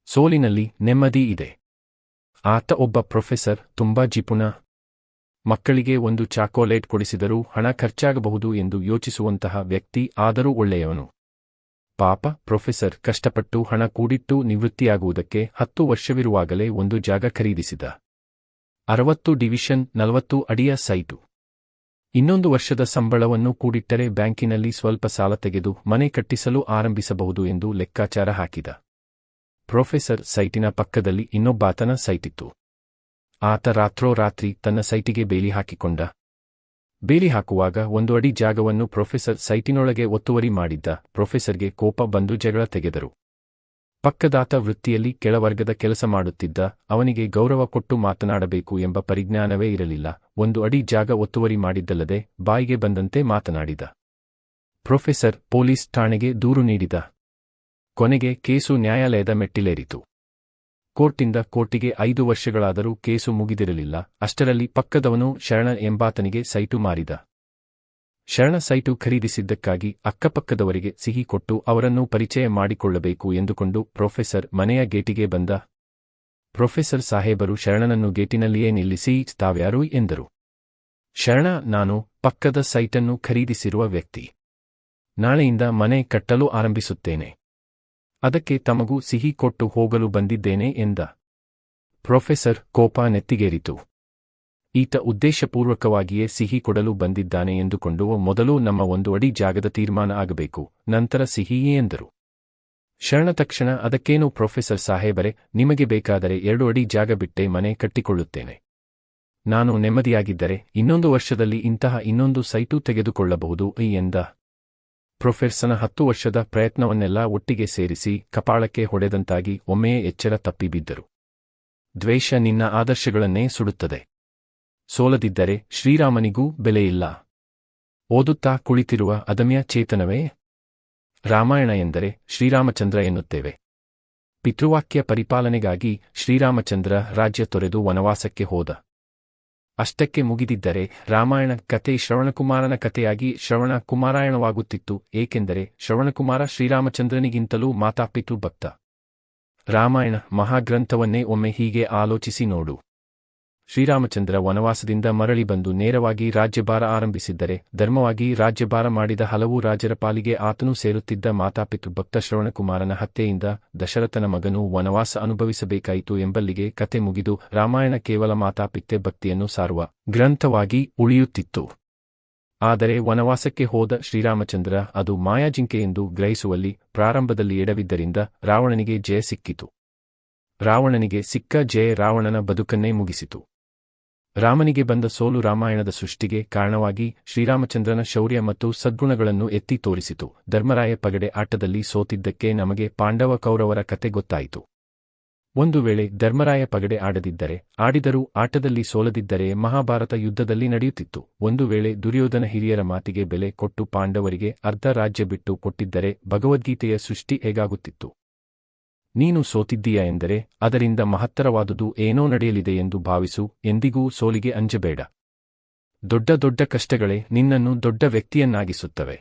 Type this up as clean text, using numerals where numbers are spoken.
ಸೋಲಿನಲ್ಲಿ ನೆಮ್ಮದಿ ಇದೆ. ಆತ ಒಬ್ಬ ಪ್ರೊಫೆಸರ್, ತುಂಬಾ ಜಿಪುಣ. ಮಕ್ಕಳಿಗೆ ಒಂದು ಚಾಕೊಲೇಟ್ ಕೊಡಿಸಿದರೂ ಹಣ ಖರ್ಚಾಗಬಹುದು ಎಂದು ಯೋಚಿಸುವಂತಹ ವ್ಯಕ್ತಿ, ಆದರೂ ಒಳ್ಳೆಯವನು. ಪಾಪ ಪ್ರೊಫೆಸರ್ ಕಷ್ಟಪಟ್ಟು ಹಣ ಕೂಡಿಟ್ಟು ನಿವೃತ್ತಿಯಾಗುವುದಕ್ಕೆ 10 ವರ್ಷವಿರುವಾಗಲೇ ಒಂದು ಜಾಗ ಖರೀದಿಸಿದ. 60 ಡಿವಿಷನ್ 40 ಅಡಿಯ ಸೈಟು. ಇನ್ನೊಂದು ವರ್ಷದ ಸಂಬಳವನ್ನು ಕೂಡಿಟ್ಟರೆ ಬ್ಯಾಂಕಿನಲ್ಲಿ ಸ್ವಲ್ಪ ಸಾಲ ತೆಗೆದು ಮನೆ ಕಟ್ಟಿಸಲು ಆರಂಭಿಸಬಹುದು ಎಂದು ಲೆಕ್ಕಾಚಾರ ಹಾಕಿದ. ಪ್ರೊಫೆಸರ್ ಸೈಟಿನ ಪಕ್ಕದಲ್ಲಿ ಇನ್ನೊಬ್ಬಾತನ ಸೈಟಿತ್ತು. ಆತ ರಾತ್ರೋರಾತ್ರಿ ತನ್ನ ಸೈಟಿಗೆ ಬೇಲಿ ಹಾಕಿಕೊಂಡ. ಬೇಲಿ ಹಾಕುವಾಗ 1 ಅಡಿ ಜಾಗವನ್ನು ಪ್ರೊಫೆಸರ್ ಸೈಟಿನೊಳಗೆ ಒತ್ತುವರಿ ಮಾಡಿದ್ದ. ಪ್ರೊಫೆಸರ್ಗೆ ಕೋಪ ಬಂದು ಜಗಳ ತೆಗೆದರು. ಪಕ್ಕದಾತ ವೃತ್ತಿಯಲ್ಲಿ ಕೆಳವರ್ಗದ ಕೆಲಸ ಮಾಡುತ್ತಿದ್ದ. ಅವನಿಗೆ ಗೌರವ ಕೊಟ್ಟು ಮಾತನಾಡಬೇಕು ಎಂಬ ಪರಿಜ್ಞಾನವೇ ಇರಲಿಲ್ಲ. 1 ಅಡಿ ಜಾಗ ಒತ್ತುವರಿ ಮಾಡಿದ್ದಲ್ಲದೆ ಬಾಯಿಗೆ ಬಂದಂತೆ ಮಾತನಾಡಿದ. ಪ್ರೊಫೆಸರ್ ಪೊಲೀಸ್ ಠಾಣೆಗೆ ದೂರು ನೀಡಿದ. ಕೊನೆಗೆ ಕೇಸು ನ್ಯಾಯಾಲಯದ ಮೆಟ್ಟಿಲೇರಿತು. ಕೋರ್ಟಿಂದ ಕೋರ್ಟಿಗೆ 5 ವರ್ಷಗಳಾದರೂ ಕೇಸು ಮುಗಿದಿರಲಿಲ್ಲ. ಅಷ್ಟರಲ್ಲಿ ಪಕ್ಕದವನು ಶರಣ ಎಂಬಾತನಿಗೆ ಸೈಟು ಮಾರಿದ. ಶರಣ ಸೈಟು ಖರೀದಿಸಿದ್ದಕ್ಕಾಗಿ ಅಕ್ಕಪಕ್ಕದವರಿಗೆ ಸಿಹಿ ಕೊಟ್ಟು ಅವರನ್ನು ಪರಿಚಯ ಮಾಡಿಕೊಳ್ಳಬೇಕು ಎಂದುಕೊಂಡು ಪ್ರೊಫೆಸರ್ ಮನೆಯ ಗೇಟಿಗೆ ಬಂದ. ಪ್ರೊಫೆಸರ್ ಸಾಹೇಬರು ಶರಣನನ್ನು ಗೇಟಿನಲ್ಲಿಯೇ ನಿಲ್ಲಿಸಿ, ತಾವ್ಯಾರು ಎಂದರು. ಶರಣ, ನಾನು ಪಕ್ಕದ ಸೈಟನ್ನು ಖರೀದಿಸಿರುವ ವ್ಯಕ್ತಿ. ನಾಳೆಯಿಂದ ಮನೆ ಕಟ್ಟಲು ಆರಂಭಿಸುತ್ತೇನೆ. ಅದಕ್ಕೆ ತಮಗೂ ಸಿಹಿ ಕೊಟ್ಟು ಹೋಗಲು ಬಂದಿದ್ದೇನೆ ಎಂದ. ಪ್ರೊಫೆಸರ್ ಕೋಪ ನೆತ್ತಿಗೇರಿತು. ಈತ ಉದ್ದೇಶಪೂರ್ವಕವಾಗಿಯೇ ಸಿಹಿ ಕೊಡಲು ಬಂದಿದ್ದಾನೆ ಎಂದುಕೊಂಡು ಮೊದಲು ನಮ್ಮ 1 ಅಡಿ ಜಾಗದ ತೀರ್ಮಾನ ಆಗಬೇಕು, ನಂತರ ಸಿಹಿಯೇ ಎಂದರು. ಶರಣ ತಕ್ಷಣ, ಅದಕ್ಕೇನು ಪ್ರೊಫೆಸರ್ ಸಾಹೇಬರೇ, ನಿಮಗೆ ಬೇಕಾದರೆ 2 ಅಡಿ ಜಾಗ ಬಿಟ್ಟೆ ಮನೆ ಕಟ್ಟಿಕೊಳ್ಳುತ್ತೇನೆ. ನಾನು ನೆಮ್ಮದಿಯಾಗಿದ್ದರೆ ಇನ್ನೊಂದು ವರ್ಷದಲ್ಲಿ ಇಂತಹ ಇನ್ನೊಂದು ಸೈಟು ತೆಗೆದುಕೊಳ್ಳಬಹುದು ಎಂದ. ಪ್ರೊಫೆಸರ್ನ 10 ವರ್ಷದ ಪ್ರಯತ್ನವನ್ನೆಲ್ಲ ಒಟ್ಟಿಗೆ ಸೇರಿಸಿ ಕಪಾಳಕ್ಕೆ ಹೊಡೆದಂತಾಗಿ ಒಮ್ಮೆಯೇ ಎಚ್ಚರ ತಪ್ಪಿಬಿದ್ದರು. ದ್ವೇಷ ನಿನ್ನ ಆದರ್ಶಗಳನ್ನೇ ಸುಡುತ್ತದೆ. ಸೋಲದಿದ್ದರೆ ಶ್ರೀರಾಮನಿಗೂ ಬೆಲೆಯಿಲ್ಲ. ಓದುತ್ತಾ ಕುಳಿತಿರುವ ಅದಮ್ಯ ಚೇತನವೇ. ರಾಮಾಯಣ ಎಂದರೆ ಶ್ರೀರಾಮಚಂದ್ರ ಎನ್ನುತ್ತೇವೆ. ಪಿತೃವಾಕ್ಯ ಪರಿಪಾಲನೆಗಾಗಿ ಶ್ರೀರಾಮಚಂದ್ರ ರಾಜ್ಯ ತೊರೆದು ವನವಾಸಕ್ಕೆ ಹೋದ. ಅಷ್ಟಕ್ಕೆ ಮುಗಿದಿದ್ದರೆ ರಾಮಾಯಣ ಕತೆ ಶ್ರವಣಕುಮಾರನ ಕತೆಯಾಗಿ ಶ್ರವಣ ಕುಮಾರಾಯಣವಾಗುತ್ತಿತ್ತು. ಏಕೆಂದರೆ ಶ್ರವಣಕುಮಾರ ಶ್ರೀರಾಮಚಂದ್ರನಿಗಿಂತಲೂ ಮಾತಾಪಿತೃ ಭಕ್ತ. ರಾಮಾಯಣ ಮಹಾಗ್ರಂಥವನ್ನೇ ಒಮ್ಮೆ ಹೀಗೆ ಆಲೋಚಿಸಿ ನೋಡು. ಶ್ರೀರಾಮಚಂದ್ರ ವನವಾಸದಿಂದ ಮರಳಿ ಬಂದು ನೇರವಾಗಿ ರಾಜ್ಯಭಾರ ಆರಂಭಿಸಿದ್ದರೆ ಧರ್ಮವಾಗಿ ರಾಜ್ಯಭಾರ ಮಾಡಿದ ಹಲವು ರಾಜರ ಪಾಲಿಗೆ ಆತನು ಸೇರುತ್ತಿದ್ದ. ಮಾತಾಪಿತೃಭಕ್ತ ಶ್ರವಣಕುಮಾರನ ಹತ್ಯೆಯಿಂದ ದಶರಥನ ಮಗನು ವನವಾಸ ಅನುಭವಿಸಬೇಕಾಯಿತು ಎಂಬಲ್ಲಿಗೆ ಕತೆ ಮುಗಿದು ರಾಮಾಯಣ ಕೇವಲ ಮಾತಾಪಿತ್ತೆ ಭಕ್ತಿಯನ್ನು ಸಾರುವ ಗ್ರಂಥವಾಗಿ ಉಳಿಯುತ್ತಿತ್ತು. ಆದರೆ ವನವಾಸಕ್ಕೆ ಹೋದ ಶ್ರೀರಾಮಚಂದ್ರ ಅದು ಮಾಯಾಜಿಂಕೆ ಎಂದು ಗ್ರಹಿಸುವಲ್ಲಿ ಪ್ರಾರಂಭದಲ್ಲಿ ಎಡವಿದ್ದರಿಂದ ರಾವಣನಿಗೆ ಜಯ ಸಿಕ್ಕಿತು. ರಾವಣನಿಗೆ ಸಿಕ್ಕ ಜಯ ರಾವಣನ ಬದುಕನ್ನೇ ಮುಗಿಸಿತು. ರಾಮನಿಗೆ ಬಂದ ಸೋಲು ರಾಮಾಯಣದ ಸೃಷ್ಟಿಗೆ ಕಾರಣವಾಗಿ ಶ್ರೀರಾಮಚಂದ್ರನ ಶೌರ್ಯ ಮತ್ತು ಸದ್ಗುಣಗಳನ್ನು ಎತ್ತಿ ತೋರಿಸಿತು. ಧರ್ಮರಾಯ ಪಗಡೆ ಆಟದಲ್ಲಿ ಸೋತಿದ್ದಕ್ಕೆ ನಮಗೆ ಪಾಂಡವ ಕೌರವರ ಕತೆ ಗೊತ್ತಾಯಿತು. ಒಂದು ವೇಳೆ ಧರ್ಮರಾಯ ಪಗಡೆ ಆಡದಿದ್ದರೆ, ಆಡಿದರೂ ಆಟದಲ್ಲಿ ಸೋಲದಿದ್ದರೆ ಮಹಾಭಾರತ ಯುದ್ಧದಲ್ಲಿ ನಡೆಯುತ್ತಿತ್ತು. ಒಂದು ವೇಳೆ ದುರ್ಯೋಧನ ಹಿರಿಯರ ಮಾತಿಗೆ ಬೆಲೆ ಕೊಟ್ಟು ಪಾಂಡವರಿಗೆ ಅರ್ಧ ರಾಜ್ಯ ಬಿಟ್ಟು ಕೊಟ್ಟಿದ್ದರೆ ಭಗವದ್ಗೀತೆಯ ಸೃಷ್ಟಿ ಹೇಗಾಗುತ್ತಿತ್ತು. ನೀನು ಸೋತಿದ್ದೀಯ ಎಂದರೆ ಅದರಿಂದ ಮಹತ್ತರವಾದುದು ಏನೋ ನಡೆಯಲಿದೆ ಎಂದು ಭಾವಿಸು. ಎಂದಿಗೂ ಸೋಲಿಗೆ ಅಂಜಬೇಡ. ದೊಡ್ಡ ದೊಡ್ಡ ಕಷ್ಟಗಳೇ ನಿನ್ನನ್ನು ದೊಡ್ಡ ವ್ಯಕ್ತಿಯನ್ನಾಗಿಸುತ್ತವೆ.